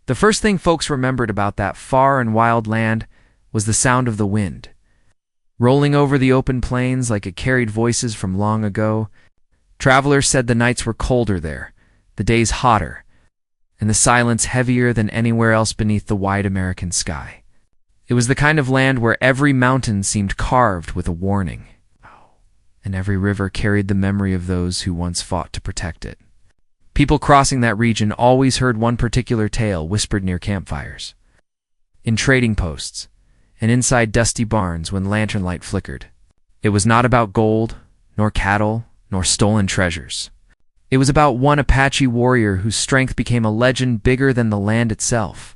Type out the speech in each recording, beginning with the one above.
The first thing folks remembered about that far and wild land was the sound of the wind. Rolling over the open plains like it carried voices from long ago, travelers said the nights were colder there, the days hotter, and the silence heavier than anywhere else beneath the wide American sky. It was the kind of land where every mountain seemed carved with a warning, and every river carried the memory of those who once fought to protect it. People crossing that region always heard one particular tale whispered near campfires, in trading posts, and inside dusty barns when lantern light flickered. It was not about gold, nor cattle, nor stolen treasures. It was about one Apache warrior whose strength became a legend bigger than the land itself.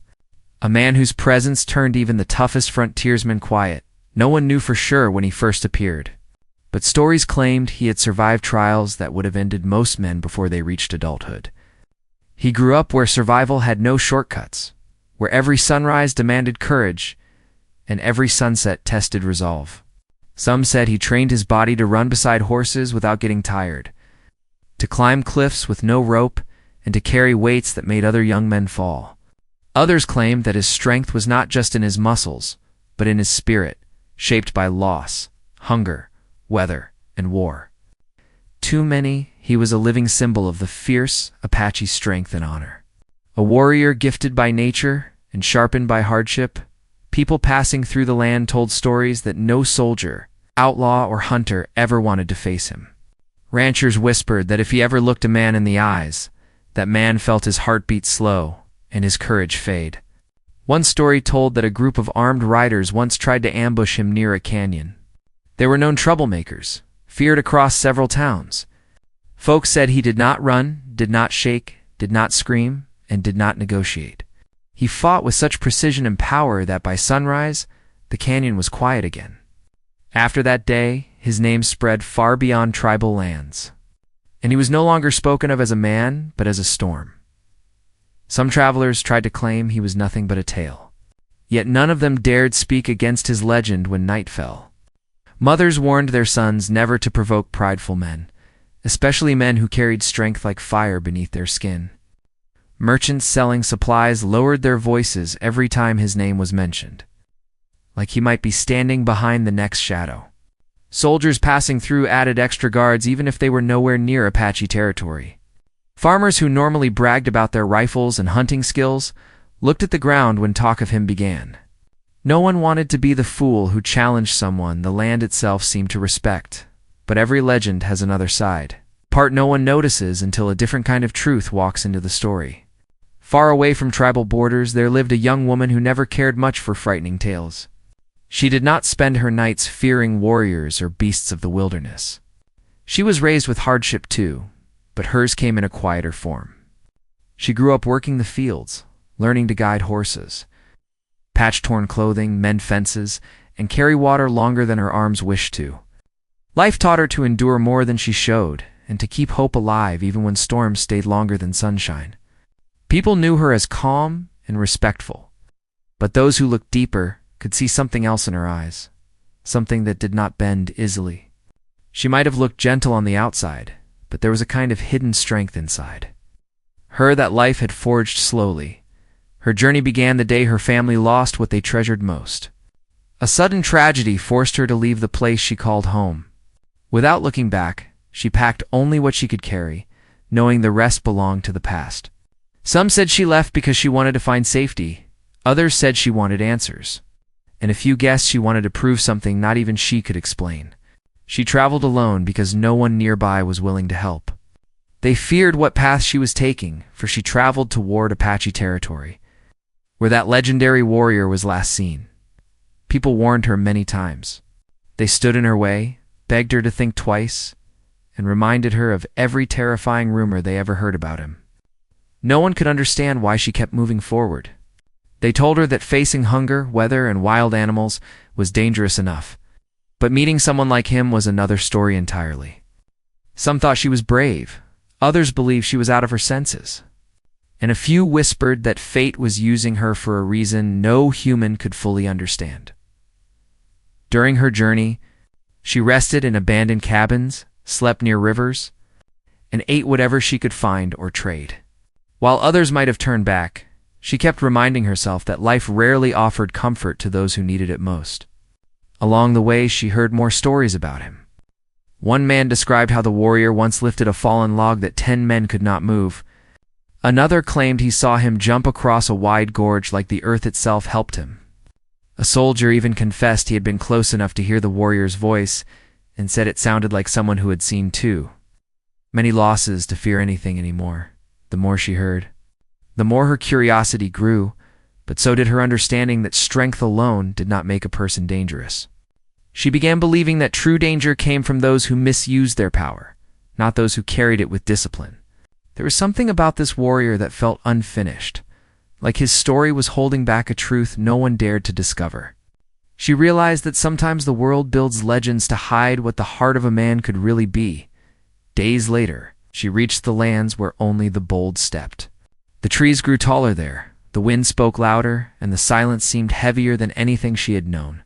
A man whose presence turned even the toughest frontiersmen quiet. No one knew for sure when he first appeared, but stories claimed he had survived trials that would have ended most men before they reached adulthood. He grew up where survival had no shortcuts, where every sunrise demanded courage, and every sunset tested resolve. Some said he trained his body to run beside horses without getting tired, to climb cliffs with no rope, and to carry weights that made other young men fall. Others claimed that his strength was not just in his muscles, but in his spirit, shaped by loss, hunger, weather, and war. To many, he was a living symbol of the fierce Apache strength and honor. A warrior gifted by nature and sharpened by hardship, people passing through the land told stories that no soldier, outlaw, or hunter ever wanted to face him. Ranchers whispered that if he ever looked a man in the eyes, that man felt his heartbeat slow and his courage fade. One story told that a group of armed riders once tried to ambush him near a canyon. They were known troublemakers, feared across several towns. Folks said he did not run, did not shake, did not scream, and did not negotiate. He fought with such precision and power that by sunrise, the canyon was quiet again. After that day, his name spread far beyond tribal lands, and he was no longer spoken of as a man, but as a storm. Some travelers tried to claim he was nothing but a tale, yet none of them dared speak against his legend when night fell. Mothers warned their sons never to provoke prideful men, especially men who carried strength like fire beneath their skin. Merchants selling supplies lowered their voices every time his name was mentioned, like he might be standing behind the next shadow. Soldiers passing through added extra guards even if they were nowhere near Apache territory. Farmers who normally bragged about their rifles and hunting skills looked at the ground when talk of him began. No one wanted to be the fool who challenged someone the land itself seemed to respect, but every legend has another side, part no one notices until a different kind of truth walks into the story. Far away from tribal borders, there lived a young woman who never cared much for frightening tales. She did not spend her nights fearing warriors or beasts of the wilderness. She was raised with hardship too, but hers came in a quieter form. She grew up working the fields, learning to guide horses, patch torn clothing, mend fences, and carry water longer than her arms wished to. Life taught her to endure more than she showed, and to keep hope alive even when storms stayed longer than sunshine. People knew her as calm and respectful, but those who looked deeper could see something else in her eyes, something that did not bend easily. She might have looked gentle on the outside, but there was a kind of hidden strength inside her that life had forged slowly. Her journey began the day her family lost what they treasured most. A sudden tragedy forced her to leave the place she called home. Without looking back, she packed only what she could carry, knowing the rest belonged to the past. Some said she left because she wanted to find safety. Others said she wanted answers. And a few guessed she wanted to prove something not even she could explain. She traveled alone because no one nearby was willing to help. They feared what path she was taking, for she traveled toward Apache territory, where that legendary warrior was last seen. People warned her many times. They stood in her way, begged her to think twice, and reminded her of every terrifying rumor they ever heard about him. No one could understand why she kept moving forward. They told her that facing hunger, weather, and wild animals was dangerous enough, but meeting someone like him was another story entirely. Some thought she was brave, others believed she was out of her senses, and a few whispered that fate was using her for a reason no human could fully understand. During her journey, she rested in abandoned cabins, slept near rivers, and ate whatever she could find or trade. While others might have turned back, She kept reminding herself that life rarely offered comfort to those who needed it most. Along the way, she heard more stories about him. One man described how the warrior once lifted a fallen log that 10 men could not move. Another claimed he saw him jump across a wide gorge like the earth itself helped him. A soldier even confessed he had been close enough to hear the warrior's voice and said it sounded like someone who had seen too. Many losses to fear anything anymore. The more she heard, the more her curiosity grew, but so did her understanding that strength alone did not make a person dangerous. She began believing that true danger came from those who misused their power, not those who carried it with discipline. There was something about this warrior that felt unfinished, like his story was holding back a truth no one dared to discover. She realized that sometimes the world builds legends to hide what the heart of a man could really be. Days later, she reached the lands where only the bold stepped. The trees grew taller there, the wind spoke louder, and the silence seemed heavier than anything she had known.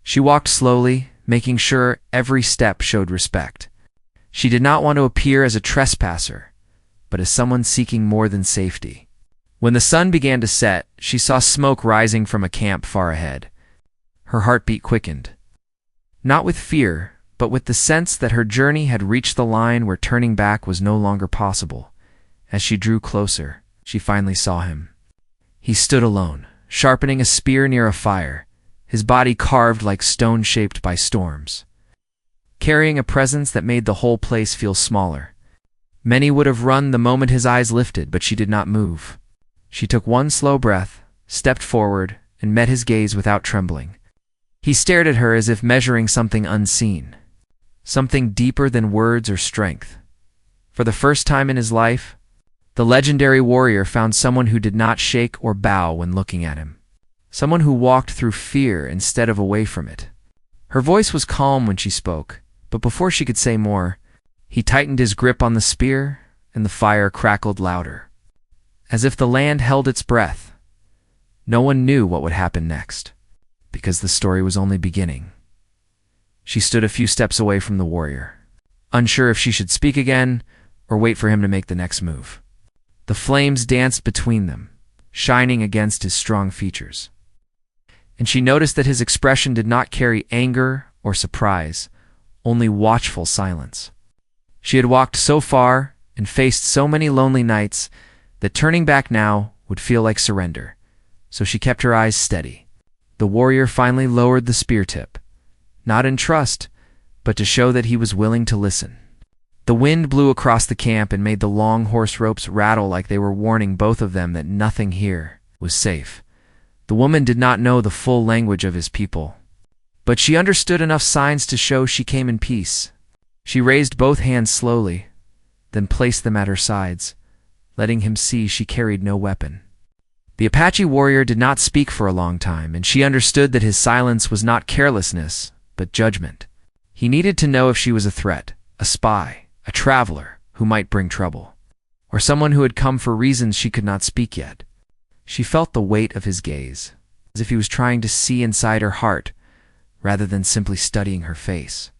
She walked slowly, making sure every step showed respect. She did not want to appear as a trespasser, but as someone seeking more than safety. When the sun began to set, she saw smoke rising from a camp far ahead. Her heartbeat quickened. Not with fear, but with the sense that her journey had reached the line where turning back was no longer possible. As she drew closer, she finally saw him. He stood alone, sharpening a spear near a fire, his body carved like stone shaped by storms, carrying a presence that made the whole place feel smaller. Many would have run the moment his eyes lifted, but she did not move. She took one slow breath, stepped forward, and met his gaze without trembling. He stared at her as if measuring something unseen, something deeper than words or strength. For the first time in his life, the legendary warrior found someone who did not shake or bow when looking at him. Someone who walked through fear instead of away from it. Her voice was calm when she spoke, but before she could say more, he tightened his grip on the spear, and the fire crackled louder. As if the land held its breath. No one knew what would happen next, because the story was only beginning. She stood a few steps away from the warrior, unsure if she should speak again or wait for him to make the next move. The flames danced between them, shining against his strong features. And she noticed that his expression did not carry anger or surprise, only watchful silence. She had walked so far and faced so many lonely nights that turning back now would feel like surrender, so she kept her eyes steady. The warrior finally lowered the spear tip, not in trust, but to show that he was willing to listen. The wind blew across the camp and made the long horse ropes rattle like they were warning both of them that nothing here was safe. The woman did not know the full language of his people, but she understood enough signs to show she came in peace. She raised both hands slowly, then placed them at her sides, letting him see she carried no weapon. The Apache warrior did not speak for a long time, and she understood that his silence was not carelessness, but judgment. He needed to know if she was a threat, a spy, a traveler who might bring trouble, or someone who had come for reasons she could not speak yet. She felt the weight of his gaze, as if he was trying to see inside her heart, rather than simply studying her face.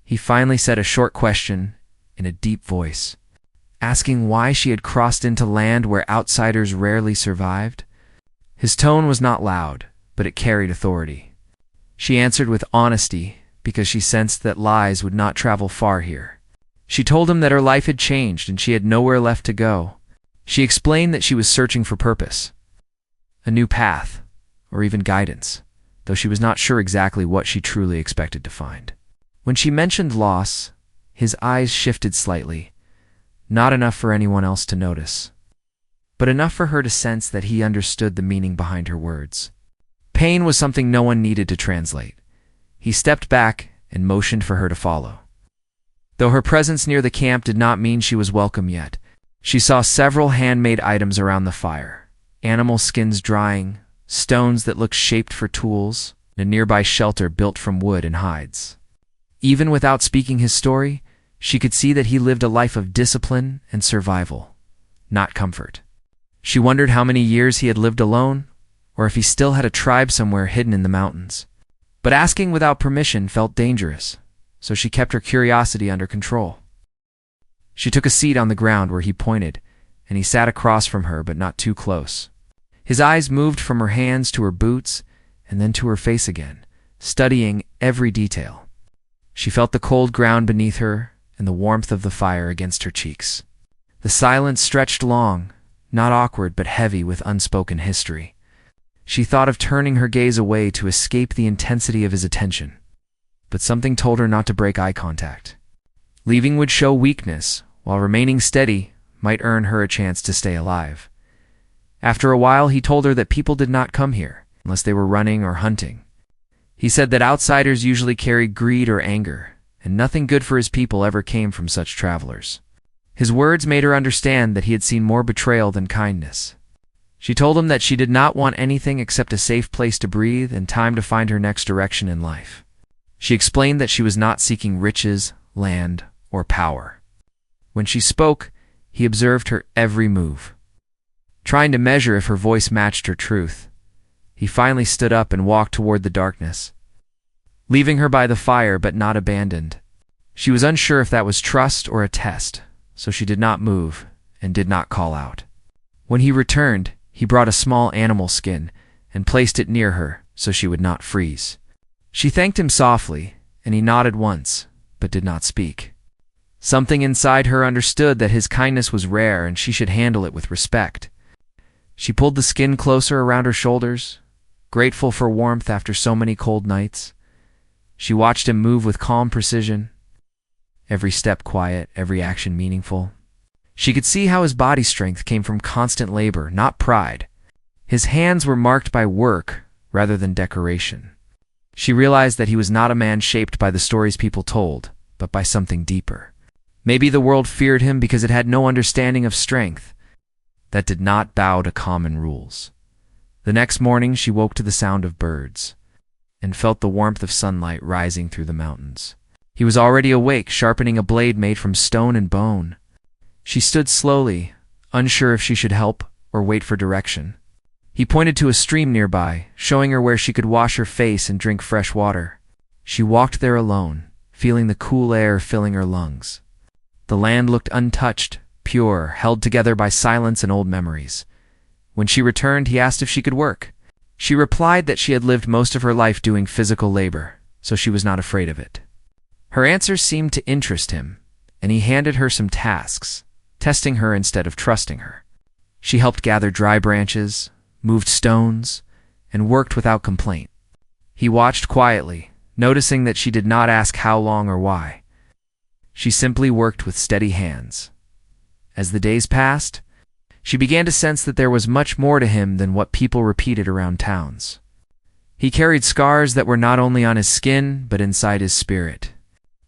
He finally said a short question in a deep voice, asking why she had crossed into land where outsiders rarely survived. His tone was not loud, but it carried authority. She answered with honesty because she sensed that lies would not travel far here. She told him that her life had changed and she had nowhere left to go. She explained that she was searching for purpose, a new path, or even guidance, though she was not sure exactly what she truly expected to find. When she mentioned loss, his eyes shifted slightly, not enough for anyone else to notice, but enough for her to sense that he understood the meaning behind her words. Pain was something no one needed to translate. He stepped back and motioned for her to follow. Though her presence near the camp did not mean she was welcome yet, she saw several handmade items around the fire, animal skins drying, stones that looked shaped for tools, and a nearby shelter built from wood and hides. Even without speaking his story, she could see that he lived a life of discipline and survival, not comfort. She wondered how many years he had lived alone, or if he still had a tribe somewhere hidden in the mountains. But asking without permission felt dangerous, so she kept her curiosity under control. She took a seat on the ground where he pointed, and he sat across from her but not too close. His eyes moved from her hands to her boots and then to her face again, studying every detail. She felt the cold ground beneath her and the warmth of the fire against her cheeks. The silence stretched long, not awkward but heavy with unspoken history. She thought of turning her gaze away to escape the intensity of his attention, but something told her not to break eye contact. Leaving would show weakness, while remaining steady might earn her a chance to stay alive. After a while, he told her that people did not come here unless they were running or hunting. He said that outsiders usually carried greed or anger, and nothing good for his people ever came from such travelers. His words made her understand that he had seen more betrayal than kindness. She told him that she did not want anything except a safe place to breathe and time to find her next direction in life. She explained that she was not seeking riches, land, or power. When she spoke, he observed her every move, trying to measure if her voice matched her truth. He finally stood up and walked toward the darkness, leaving her by the fire but not abandoned. She was unsure if that was trust or a test, so she did not move and did not call out. When he returned, he brought a small animal skin and placed it near her so she would not freeze. She thanked him softly, and he nodded once, but did not speak. Something inside her understood that his kindness was rare and she should handle it with respect. She pulled the skin closer around her shoulders, grateful for warmth after so many cold nights. She watched him move with calm precision, every step quiet, every action meaningful. She could see how his body strength came from constant labor, not pride. His hands were marked by work rather than decoration. She realized that he was not a man shaped by the stories people told, but by something deeper. Maybe the world feared him because it had no understanding of strength that did not bow to common rules. The next morning she woke to the sound of birds and felt the warmth of sunlight rising through the mountains. He was already awake, sharpening a blade made from stone and bone. She stood slowly, unsure if she should help or wait for direction. He pointed to a stream nearby, showing her where she could wash her face and drink fresh water. She walked there alone, feeling the cool air filling her lungs. The land looked untouched, pure, held together by silence and old memories. When she returned, he asked if she could work. She replied that she had lived most of her life doing physical labor, so she was not afraid of it. Her answer seemed to interest him, and he handed her some tasks, testing her instead of trusting her. She helped gather dry branches, moved stones, and worked without complaint. He watched quietly, noticing that she did not ask how long or why. She simply worked with steady hands. As the days passed, she began to sense that there was much more to him than what people repeated around towns. He carried scars that were not only on his skin, but inside his spirit.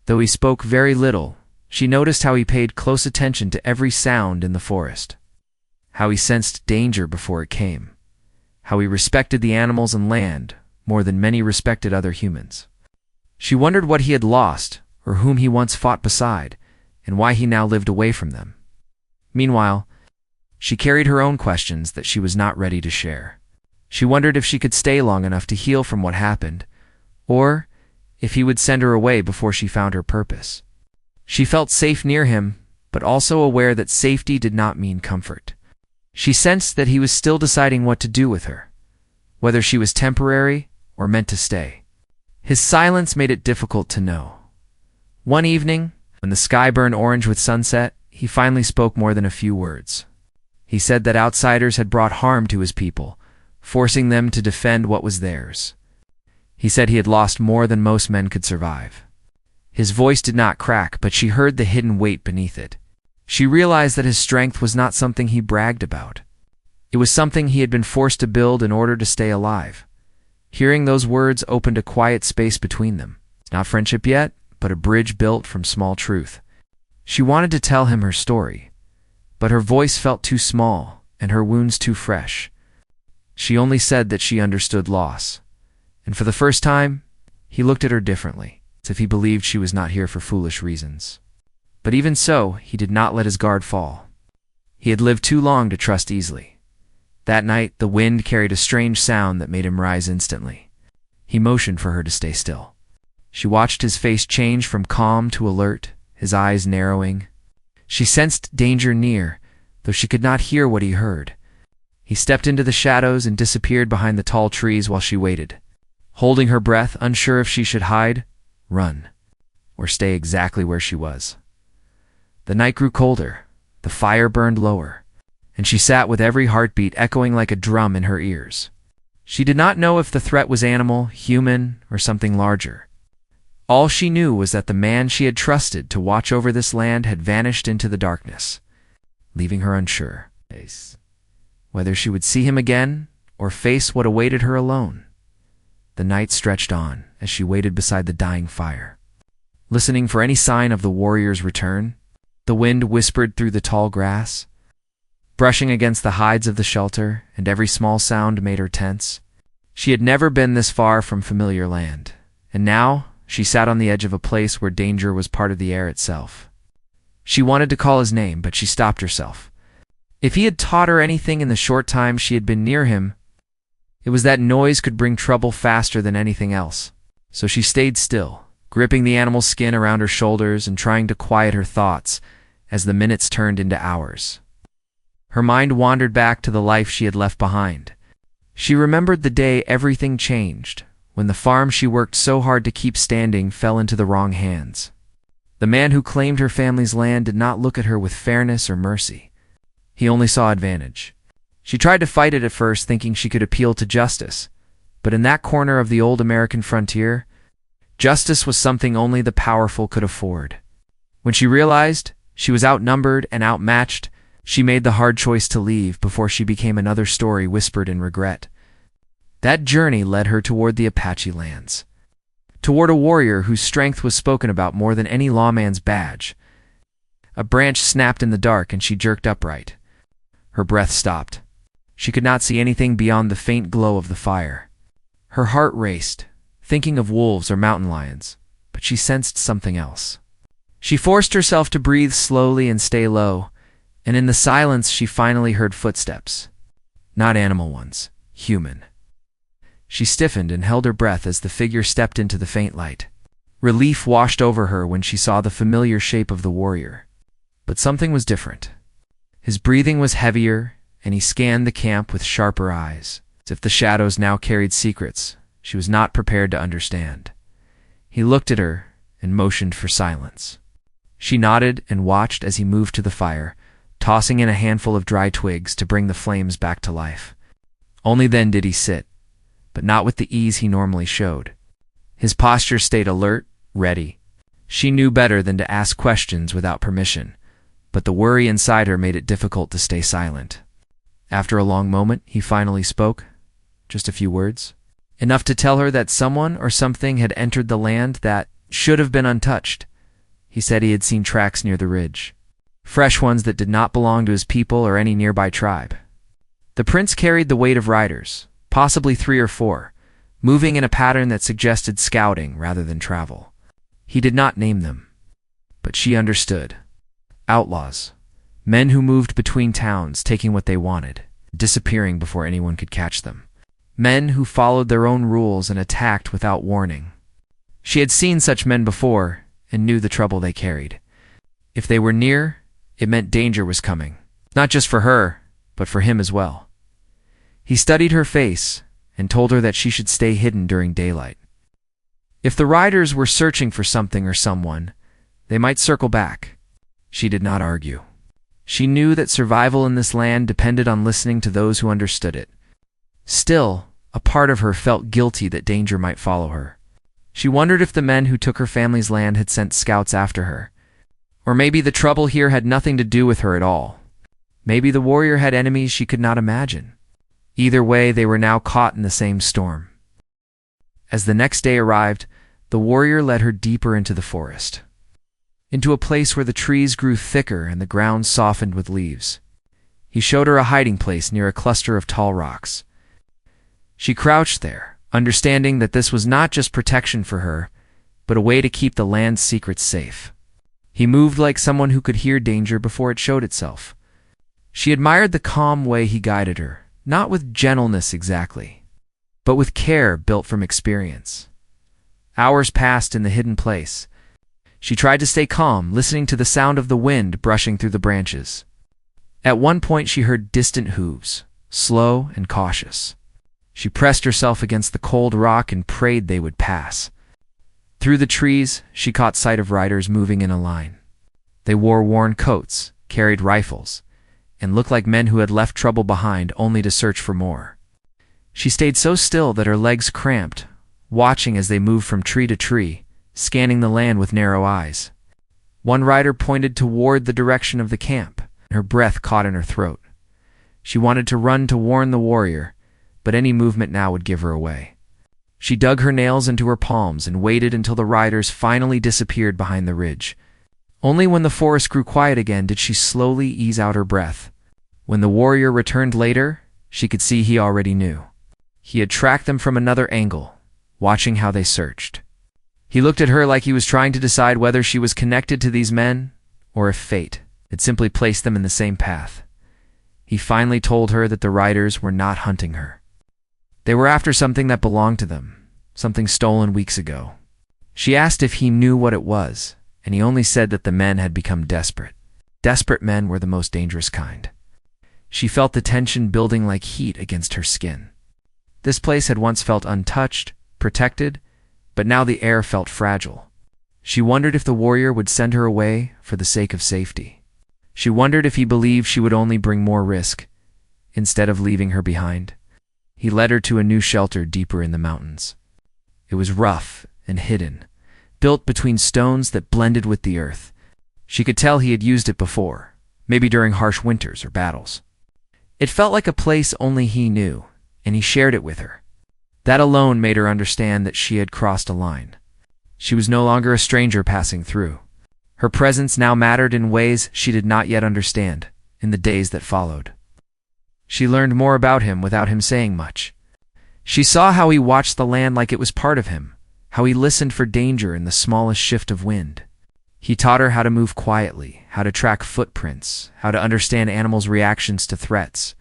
Though he spoke very little, she noticed how he paid close attention to every sound in the forest, how he sensed danger before it came, how he respected the animals and land more than many respected other humans. She wondered what he had lost, or whom he once fought beside, and why he now lived away from them. Meanwhile, she carried her own questions that she was not ready to share. She wondered if she could stay long enough to heal from what happened, or if he would send her away before she found her purpose. She felt safe near him, but also aware that safety did not mean comfort. She sensed that he was still deciding what to do with her, whether she was temporary or meant to stay. His silence made it difficult to know. One evening, when the sky burned orange with sunset, he finally spoke more than a few words. He said that outsiders had brought harm to his people, forcing them to defend what was theirs. He said he had lost more than most men could survive. His voice did not crack, but she heard the hidden weight beneath it. She realized that his strength was not something he bragged about. It was something he had been forced to build in order to stay alive. Hearing those words opened a quiet space between them. Not friendship yet, but a bridge built from small truth. She wanted to tell him her story, but her voice felt too small and her wounds too fresh. She only said that she understood loss, and for the first time, he looked at her differently, as if he believed she was not here for foolish reasons. But even so, he did not let his guard fall. He had lived too long to trust easily. That night, the wind carried a strange sound that made him rise instantly. He motioned for her to stay still. She watched his face change from calm to alert, his eyes narrowing. She sensed danger near, though she could not hear what he heard. He stepped into the shadows and disappeared behind the tall trees while she waited, holding her breath, unsure if she should hide, run, or stay exactly where she was. The night grew colder, the fire burned lower, and she sat with every heartbeat echoing like a drum in her ears. She did not know if the threat was animal, human, or something larger. All she knew was that the man she had trusted to watch over this land had vanished into the darkness, leaving her unsure whether she would see him again or face what awaited her alone. The night stretched on as she waited beside the dying fire, listening for any sign of the warrior's return. The wind whispered through the tall grass, brushing against the hides of the shelter, and every small sound made her tense. She had never been this far from familiar land, and now she sat on the edge of a place where danger was part of the air itself. She wanted to call his name, but she stopped herself. If he had taught her anything in the short time she had been near him, it was that noise could bring trouble faster than anything else. So she stayed still, gripping the animal's skin around her shoulders and trying to quiet her thoughts as the minutes turned into hours. Her mind wandered back to the life she had left behind. She remembered the day everything changed, when the farm she worked so hard to keep standing fell into the wrong hands. The man who claimed her family's land did not look at her with fairness or mercy. He only saw advantage. She tried to fight it at first, thinking she could appeal to justice. But in that corner of the old American frontier, justice was something only the powerful could afford. When she realized she was outnumbered and outmatched, she made the hard choice to leave before she became another story whispered in regret. That journey led her toward the Apache lands, toward a warrior whose strength was spoken about more than any lawman's badge. A branch snapped in the dark and she jerked upright. Her breath stopped. She could not see anything beyond the faint glow of the fire. Her heart raced, thinking of wolves or mountain lions, but she sensed something else. She forced herself to breathe slowly and stay low, and in the silence she finally heard footsteps. Not animal ones, human. She stiffened and held her breath as the figure stepped into the faint light. Relief washed over her when she saw the familiar shape of the warrior. But something was different. His breathing was heavier, and he scanned the camp with sharper eyes, as if the shadows now carried secrets she was not prepared to understand. He looked at her and motioned for silence. She nodded and watched as he moved to the fire, tossing in a handful of dry twigs to bring the flames back to life. Only then did he sit, but not with the ease he normally showed. His posture stayed alert, ready. She knew better than to ask questions without permission, but the worry inside her made it difficult to stay silent. After a long moment, he finally spoke, just a few words, enough to tell her that someone or something had entered the land that should have been untouched. He said he had seen tracks near the ridge, fresh ones that did not belong to his people or any nearby tribe. The prints carried the weight of riders, possibly 3 or 4, moving in a pattern that suggested scouting rather than travel. He did not name them, but she understood. Outlaws, men who moved between towns, taking what they wanted, disappearing before anyone could catch them. Men who followed their own rules and attacked without warning. She had seen such men before and knew the trouble they carried. If they were near, it meant danger was coming, not just for her, but for him as well. He studied her face and told her that she should stay hidden during daylight. If the riders were searching for something or someone, they might circle back. She did not argue. She knew that survival in this land depended on listening to those who understood it. Still, a part of her felt guilty that danger might follow her. She wondered if the men who took her family's land had sent scouts after her. Or maybe the trouble here had nothing to do with her at all. Maybe the warrior had enemies she could not imagine. Either way, they were now caught in the same storm. As the next day arrived, the warrior led her deeper into the forest, into a place where the trees grew thicker and the ground softened with leaves. He showed her a hiding place near a cluster of tall rocks. She crouched there, understanding that this was not just protection for her, but a way to keep the land's secrets safe. He moved like someone who could hear danger before it showed itself. She admired the calm way he guided her, not with gentleness exactly, but with care built from experience. Hours passed in the hidden place. She tried to stay calm, listening to the sound of the wind brushing through the branches. At one point she heard distant hooves, slow and cautious. She pressed herself against the cold rock and prayed they would pass. Through the trees, she caught sight of riders moving in a line. They wore worn coats, carried rifles, and looked like men who had left trouble behind only to search for more. She stayed so still that her legs cramped, watching as they moved from tree to tree, scanning the land with narrow eyes. One rider pointed toward the direction of the camp, and her breath caught in her throat. She wanted to run to warn the warrior, but any movement now would give her away. She dug her nails into her palms and waited until the riders finally disappeared behind the ridge. Only when the forest grew quiet again did she slowly ease out her breath. When the warrior returned later, she could see he already knew. He had tracked them from another angle, watching how they searched. He looked at her like he was trying to decide whether she was connected to these men, or if fate had simply placed them in the same path. He finally told her that the riders were not hunting her. They were after something that belonged to them, something stolen weeks ago. She asked if he knew what it was, and he only said that the men had become desperate. Desperate men were the most dangerous kind. She felt the tension building like heat against her skin. This place had once felt untouched, protected, but now the air felt fragile. She wondered if the warrior would send her away for the sake of safety. She wondered if he believed she would only bring more risk, instead of leaving her behind. He led her to a new shelter deeper in the mountains. It was rough and hidden, built between stones that blended with the earth. She could tell he had used it before, maybe during harsh winters or battles. It felt like a place only he knew, and he shared it with her. That alone made her understand that she had crossed a line. She was no longer a stranger passing through. Her presence now mattered in ways she did not yet understand in the days that followed. She learned more about him without him saying much. She saw how he watched the land like it was part of him, how he listened for danger in the smallest shift of wind. He taught her how to move quietly, how to track footprints, how to understand animals' reactions to threats.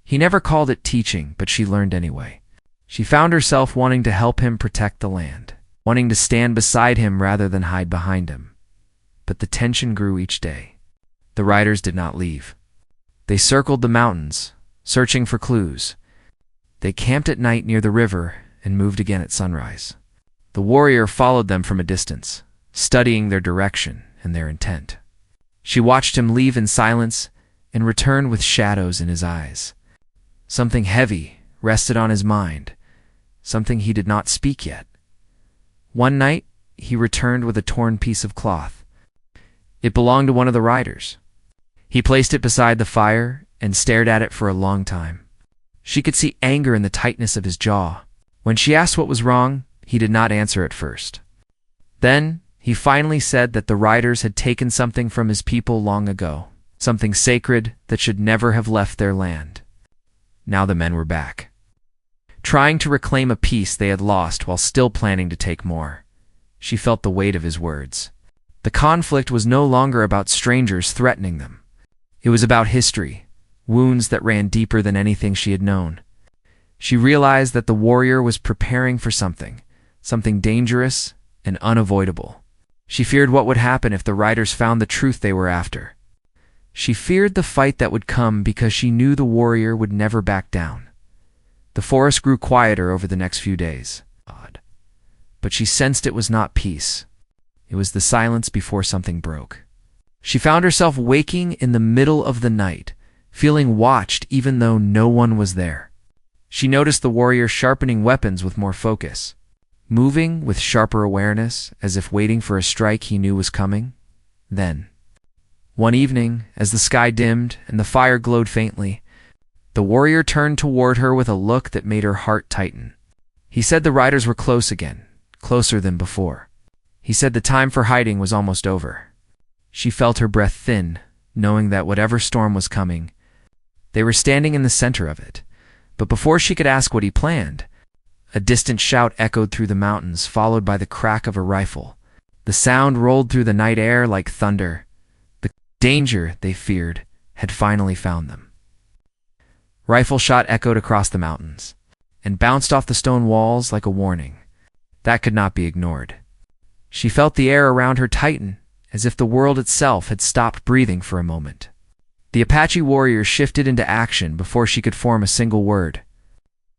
He never called it teaching, but she learned anyway. She found herself wanting to help him protect the land, wanting to stand beside him rather than hide behind him. But the tension grew each day. The riders did not leave. They circled the mountains, searching for clues. They camped at night near the river and moved again at sunrise. The warrior followed them from a distance, studying their direction and their intent. She watched him leave in silence and return with shadows in his eyes. Something heavy rested on his mind, something he did not speak yet. One night, he returned with a torn piece of cloth. It belonged to one of the riders. He placed it beside the fire and stared at it for a long time. She could see anger in the tightness of his jaw. When she asked what was wrong, he did not answer at first. Then, he finally said that the riders had taken something from his people long ago, something sacred that should never have left their land. Now the men were back, trying to reclaim a piece they had lost while still planning to take more. She felt the weight of his words. The conflict was no longer about strangers threatening them. It was about history, wounds that ran deeper than anything she had known. She realized that the warrior was preparing for something dangerous and unavoidable. She feared what would happen if the riders found the truth they were after. She feared the fight that would come because she knew the warrior would never back down. The forest grew quieter over the next few days. But she sensed it was not peace. It was the silence before something broke. She found herself waking in the middle of the night, feeling watched even though no one was there. She noticed the warrior sharpening weapons with more focus, moving with sharper awareness, as if waiting for a strike he knew was coming. Then, one evening, as the sky dimmed and the fire glowed faintly, the warrior turned toward her with a look that made her heart tighten. He said the riders were close again, closer than before. He said the time for hiding was almost over. She felt her breath thin, knowing that whatever storm was coming, they were standing in the center of it. But before she could ask what he planned, a distant shout echoed through the mountains, followed by the crack of a rifle. The sound rolled through the night air like thunder. The danger they feared had finally found them. Rifle shot echoed across the mountains and bounced off the stone walls like a warning. That could not be ignored. She felt the air around her tighten, as if the world itself had stopped breathing for a moment. The Apache warrior shifted into action before she could form a single word.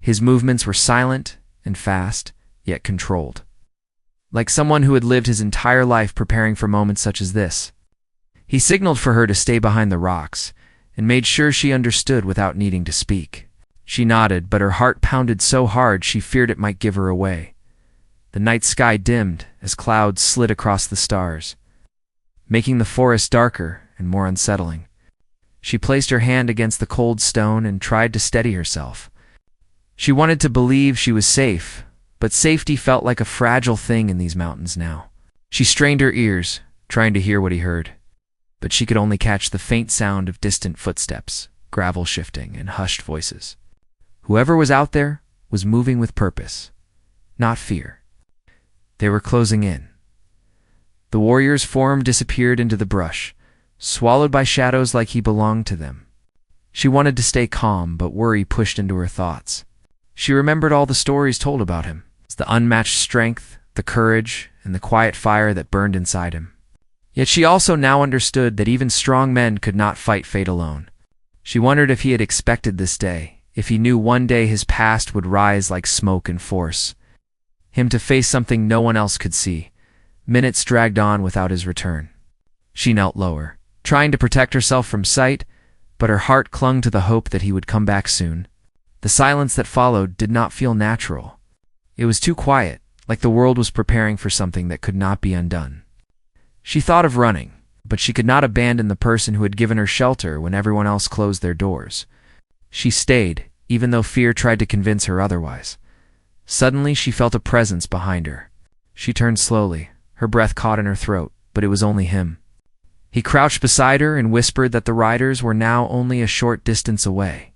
His movements were silent and fast, yet controlled. Like someone who had lived his entire life preparing for moments such as this. He signaled for her to stay behind the rocks and made sure she understood without needing to speak. She nodded, but her heart pounded so hard she feared it might give her away. The night sky dimmed as clouds slid across the stars, making the forest darker and more unsettling. She placed her hand against the cold stone and tried to steady herself. She wanted to believe she was safe, but safety felt like a fragile thing in these mountains now. She strained her ears, trying to hear what he heard, but she could only catch the faint sound of distant footsteps, gravel shifting, and hushed voices. Whoever was out there was moving with purpose, not fear. They were closing in. The warrior's form disappeared into the brush, swallowed by shadows like he belonged to them. She wanted to stay calm, but worry pushed into her thoughts. She remembered all the stories told about him, the unmatched strength, the courage, and the quiet fire that burned inside him. Yet she also now understood that even strong men could not fight fate alone. She wondered if he had expected this day, if he knew one day his past would rise like smoke and force him to face something no one else could see. Minutes dragged on without his return. She knelt lower, trying to protect herself from sight, but her heart clung to the hope that he would come back soon. The silence that followed did not feel natural. It was too quiet, like the world was preparing for something that could not be undone. She thought of running, but she could not abandon the person who had given her shelter when everyone else closed their doors. She stayed, even though fear tried to convince her otherwise. Suddenly, she felt a presence behind her. She turned slowly, her breath caught in her throat, but it was only him. He crouched beside her and whispered that the riders were now only a short distance away.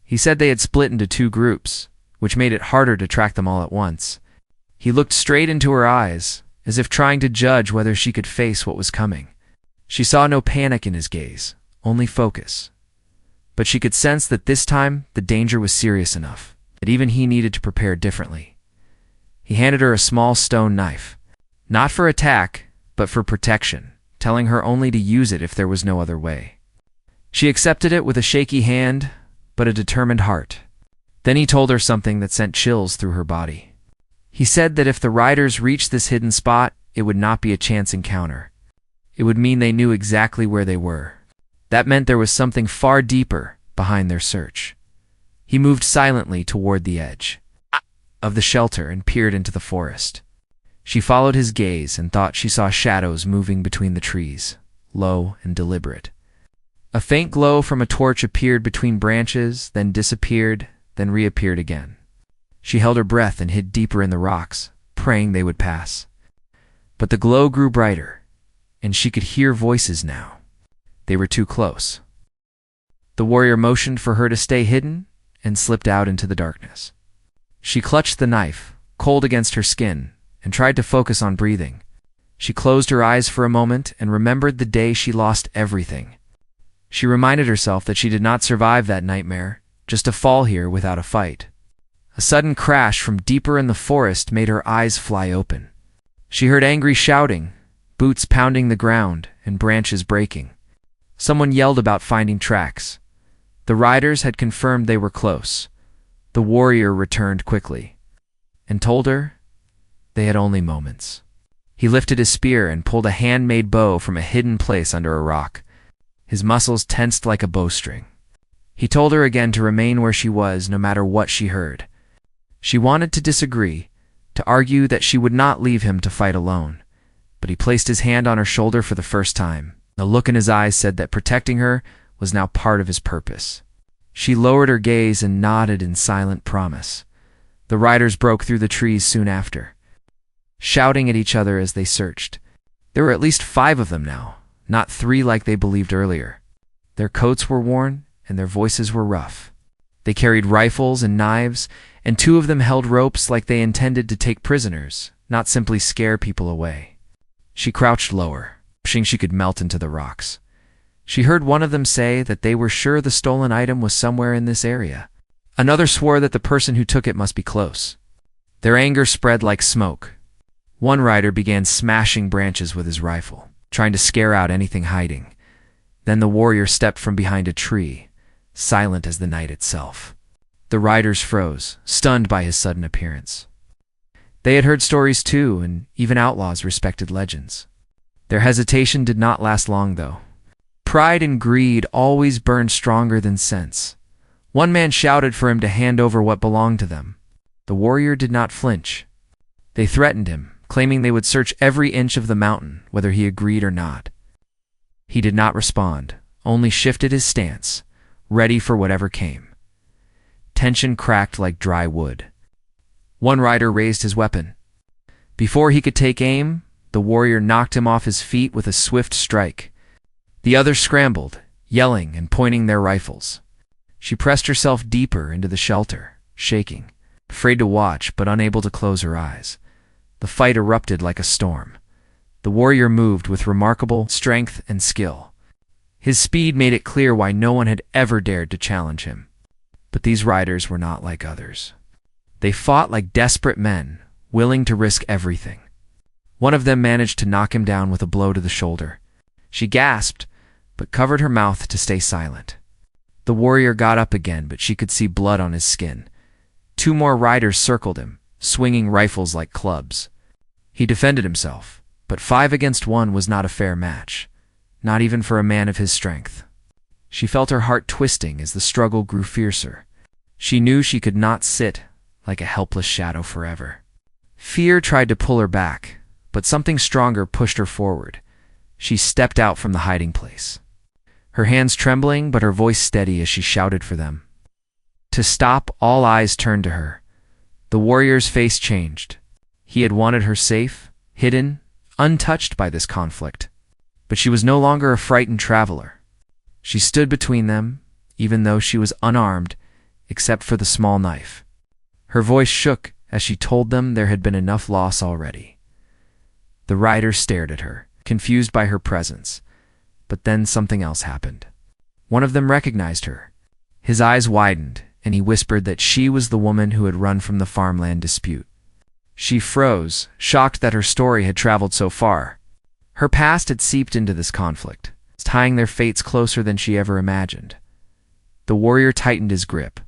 He said they had split into 2 groups, which made it harder to track them all at once. He looked straight into her eyes, as if trying to judge whether she could face what was coming. She saw no panic in his gaze, only focus. But she could sense that this time the danger was serious enough, that even he needed to prepare differently. He handed her a small stone knife, not for attack, but for protection, telling her only to use it if there was no other way. She accepted it with a shaky hand, but a determined heart. Then he told her something that sent chills through her body. He said that if the riders reached this hidden spot, it would not be a chance encounter. It would mean they knew exactly where they were. That meant there was something far deeper behind their search. He moved silently toward the edge of the shelter and peered into the forest. She followed his gaze and thought she saw shadows moving between the trees, low and deliberate. A faint glow from a torch appeared between branches, then disappeared, then reappeared again. She held her breath and hid deeper in the rocks, praying they would pass. But the glow grew brighter, and she could hear voices now. They were too close. The warrior motioned for her to stay hidden and slipped out into the darkness. She clutched the knife, cold against her skin, and tried to focus on breathing. She closed her eyes for a moment and remembered the day she lost everything. She reminded herself that she did not survive that nightmare, just to fall here without a fight. A sudden crash from deeper in the forest made her eyes fly open. She heard angry shouting, boots pounding the ground, and branches breaking. Someone yelled about finding tracks. The riders had confirmed they were close. The warrior returned quickly and told her they had only moments. He lifted his spear and pulled a handmade bow from a hidden place under a rock. His muscles tensed like a bowstring. He told her again to remain where she was no matter what she heard. She wanted to disagree, to argue that she would not leave him to fight alone, but he placed his hand on her shoulder for the first time. The look in his eyes said that protecting her was now part of his purpose. She lowered her gaze and nodded in silent promise. The riders broke through the trees soon after, shouting at each other as they searched. There were at least 5 of them now, not 3 like they believed earlier. Their coats were worn, and their voices were rough. They carried rifles and knives, and 2 of them held ropes like they intended to take prisoners, not simply scare people away. She crouched lower, wishing she could melt into the rocks. She heard one of them say that they were sure the stolen item was somewhere in this area. Another swore that the person who took it must be close. Their anger spread like smoke. One rider began smashing branches with his rifle, trying to scare out anything hiding. Then the warrior stepped from behind a tree, silent as the night itself. The riders froze, stunned by his sudden appearance. They had heard stories too, and even outlaws respected legends. Their hesitation did not last long, though. Pride and greed always burned stronger than sense. One man shouted for him to hand over what belonged to them. The warrior did not flinch. They threatened him, claiming they would search every inch of the mountain, whether he agreed or not. He did not respond, only shifted his stance, ready for whatever came. Tension cracked like dry wood. One rider raised his weapon. Before he could take aim, the warrior knocked him off his feet with a swift strike. The others scrambled, yelling and pointing their rifles. She pressed herself deeper into the shelter, shaking, afraid to watch but unable to close her eyes. The fight erupted like a storm. The warrior moved with remarkable strength and skill. His speed made it clear why no one had ever dared to challenge him. But these riders were not like others. They fought like desperate men, willing to risk everything. One of them managed to knock him down with a blow to the shoulder. She gasped, but covered her mouth to stay silent. The warrior got up again, but she could see blood on his skin. 2 more riders circled him, swinging rifles like clubs. He defended himself, but 5 against 1 was not a fair match, not even for a man of his strength. She felt her heart twisting as the struggle grew fiercer. She knew she could not sit like a helpless shadow forever. Fear tried to pull her back, but something stronger pushed her forward. She stepped out from the hiding place, her hands trembling but her voice steady as she shouted for them. To stop, all eyes turned to her. The warrior's face changed. He had wanted her safe, hidden, untouched by this conflict. But she was no longer a frightened traveler. She stood between them, even though she was unarmed, except for the small knife. Her voice shook as she told them there had been enough loss already. The riders stared at her, confused by her presence. But then something else happened. One of them recognized her. His eyes widened, and he whispered that she was the woman who had run from the farmland dispute. She froze, shocked that her story had traveled so far. Her past had seeped into this conflict, tying their fates closer than she ever imagined. The warrior tightened his grip.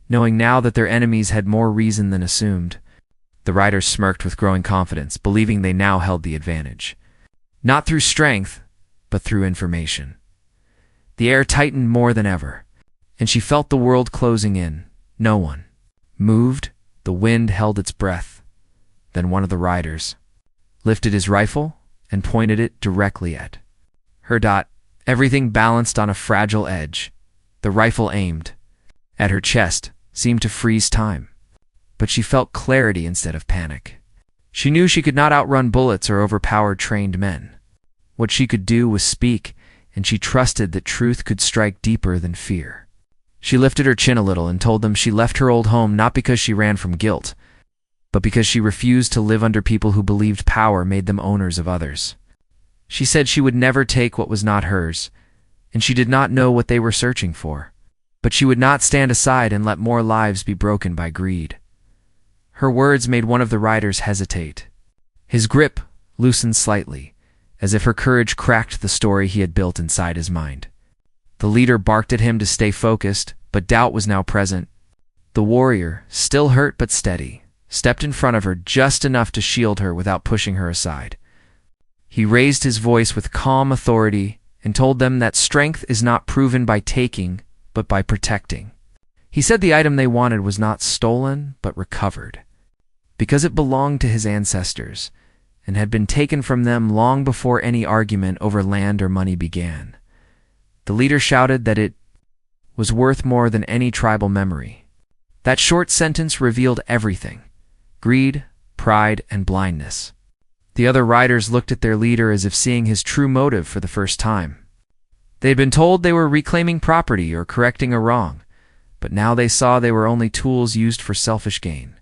Knowing now that their enemies had more reason than assumed, the riders smirked with growing confidence, believing they now held the advantage. Not through strength, but through information. The air tightened more than ever, and she felt the world closing in. No one moved. The wind held its breath. Then one of the riders lifted his rifle and pointed it directly at her. Everything balanced on a fragile edge. The rifle aimed at her chest, seemed to freeze time. But she felt clarity instead of panic. She knew she could not outrun bullets or overpower trained men. What she could do was speak, and she trusted that truth could strike deeper than fear. She lifted her chin a little and told them she left her old home not because she ran from guilt, but because she refused to live under people who believed power made them owners of others. She said she would never take what was not hers, and she did not know what they were searching for, but she would not stand aside and let more lives be broken by greed. Her words made one of the riders hesitate. His grip loosened slightly, as if her courage cracked the story he had built inside his mind. The leader barked at him to stay focused, but doubt was now present. The warrior, still hurt but steady, stepped in front of her just enough to shield her without pushing her aside. He raised his voice with calm authority and told them that strength is not proven by taking, but by protecting. He said the item they wanted was not stolen, but recovered, because it belonged to his ancestors and had been taken from them long before any argument over land or money began. The leader shouted that it was worth more than any tribal memory. That short sentence revealed everything: greed, pride, and blindness. The other riders looked at their leader as if seeing his true motive for the first time. They had been told they were reclaiming property or correcting a wrong, but now they saw they were only tools used for selfish gain.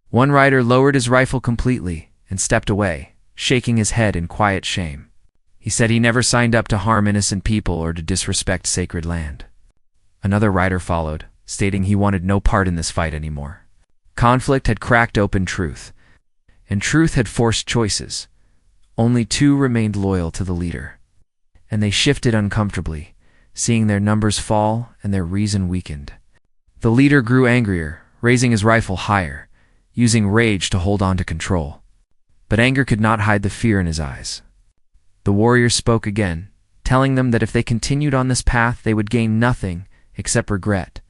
One rider lowered his rifle completely and stepped away, shaking his head in quiet shame. He said he never signed up to harm innocent people or to disrespect sacred land. Another rider followed, stating he wanted no part in this fight anymore. Conflict had cracked open truth, and truth had forced choices. Only 2 remained loyal to the leader. and they shifted uncomfortably, seeing their numbers fall and their reason weakened. The leader grew angrier, raising his rifle higher, using rage to hold on to control. But anger could not hide the fear in his eyes. The warrior spoke again, telling them that if they continued on this path, they would gain nothing except regret.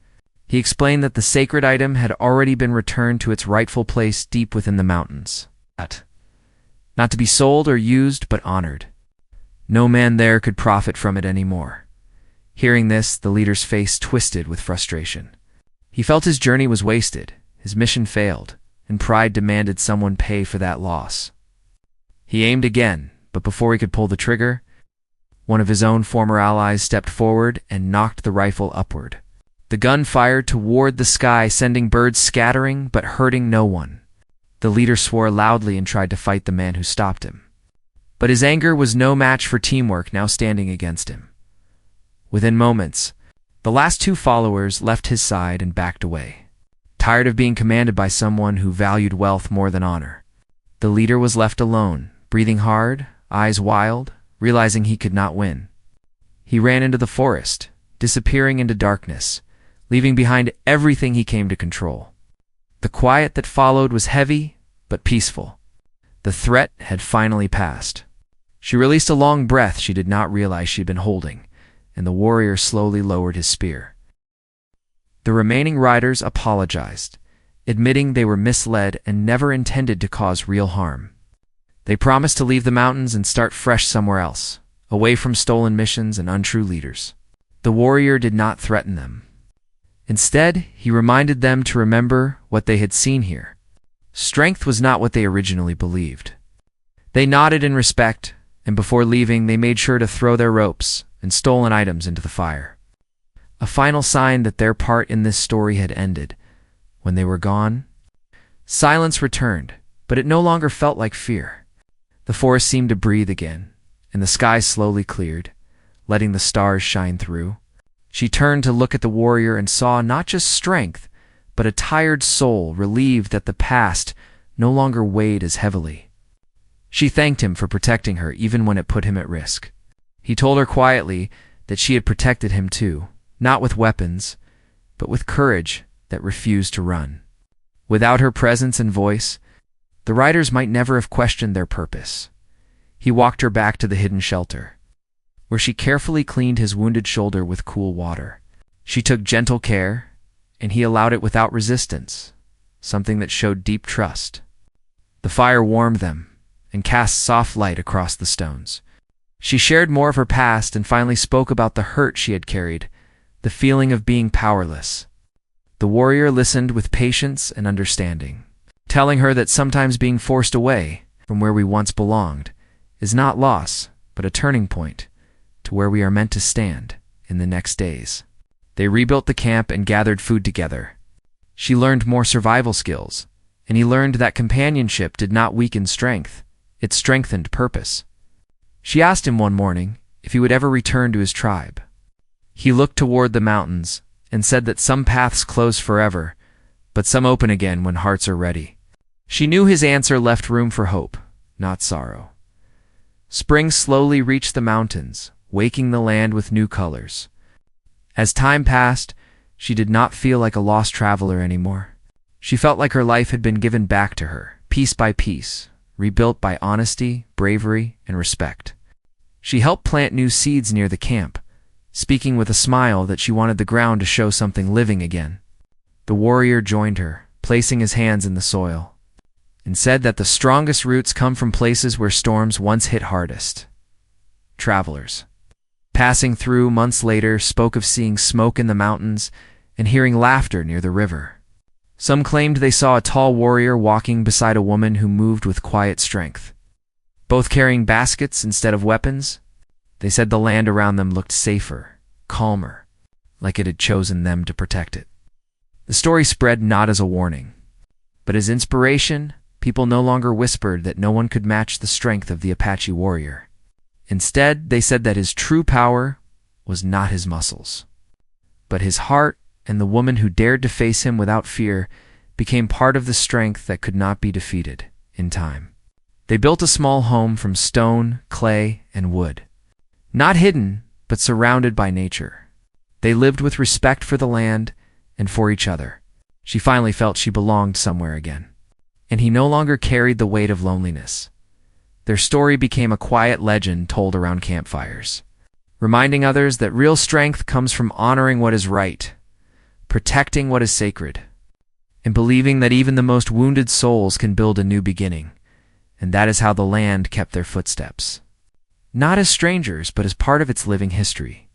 He explained that the sacred item had already been returned to its rightful place deep within the mountains. Not to be sold or used, but honored. No man there could profit from it anymore. Hearing this, the leader's face twisted with frustration. He felt his journey was wasted, his mission failed, and pride demanded someone pay for that loss. He aimed again, but before he could pull the trigger, one of his own former allies stepped forward and knocked the rifle upward. The gun fired toward the sky, sending birds scattering but hurting no one. The leader swore loudly and tried to fight the man who stopped him. But his anger was no match for teamwork now standing against him. Within moments, the last two followers left his side and backed away, tired of being commanded by someone who valued wealth more than honor. The leader was left alone, breathing hard, eyes wild, realizing he could not win. He ran into the forest, disappearing into darkness, leaving behind everything he came to control. The quiet that followed was heavy, but peaceful. The threat had finally passed. She released a long breath she did not realize she'd been holding, and the warrior slowly lowered his spear. The remaining riders apologized, admitting they were misled and never intended to cause real harm. They promised to leave the mountains and start fresh somewhere else, away from stolen missions and untrue leaders. The warrior did not threaten them. Instead, he reminded them to remember what they had seen here. Strength was not what they originally believed. They nodded in respect, and before leaving, they made sure to throw their ropes and stolen items into the fire. A final sign that their part in this story had ended. When they were gone, silence returned, but it no longer felt like fear. The forest seemed to breathe again, and the sky slowly cleared, letting the stars shine through. She turned to look at the warrior and saw not just strength, but a tired soul relieved that the past no longer weighed as heavily. She thanked him for protecting her even when it put him at risk. He told her quietly that she had protected him too, not with weapons, but with courage that refused to run. Without her presence and voice, the riders might never have questioned their purpose. He walked her back to the hidden shelter, where she carefully cleaned his wounded shoulder with cool water. She took gentle care, and he allowed it without resistance, something that showed deep trust. The fire warmed them and cast soft light across the stones. She shared more of her past and finally spoke about the hurt she had carried, the feeling of being powerless. The warrior listened with patience and understanding, telling her that sometimes being forced away from where we once belonged is not loss, but a turning point to where we are meant to stand in the next days. They rebuilt the camp and gathered food together. She learned more survival skills, and he learned that companionship did not weaken strength, it strengthened purpose. She asked him one morning if he would ever return to his tribe. He looked toward the mountains and said that some paths close forever, but some open again when hearts are ready. She knew his answer left room for hope, not sorrow. Spring slowly reached the mountains, waking the land with new colors. As time passed, she did not feel like a lost traveler anymore. She felt like her life had been given back to her, piece by piece, rebuilt by honesty, bravery, and respect. She helped plant new seeds near the camp, speaking with a smile that she wanted the ground to show something living again. The warrior joined her, placing his hands in the soil, and said that the strongest roots come from places where storms once hit hardest. Travelers, passing through months later, spoke of seeing smoke in the mountains and hearing laughter near the river. Some claimed they saw a tall warrior walking beside a woman who moved with quiet strength. Both carrying baskets instead of weapons, they said the land around them looked safer, calmer, like it had chosen them to protect it. The story spread not as a warning, but as inspiration. People no longer whispered that no one could match the strength of the Apache warrior. Instead, they said that his true power was not his muscles, but his heart, and the woman who dared to face him without fear became part of the strength that could not be defeated in time. They built a small home from stone, clay, and wood. Not hidden, but surrounded by nature. They lived with respect for the land and for each other. She finally felt she belonged somewhere again. And he no longer carried the weight of loneliness. Their story became a quiet legend told around campfires, reminding others that real strength comes from honoring what is right, protecting what is sacred, and believing that even the most wounded souls can build a new beginning. And that is how the land kept their footsteps. Not as strangers, but as part of its living history.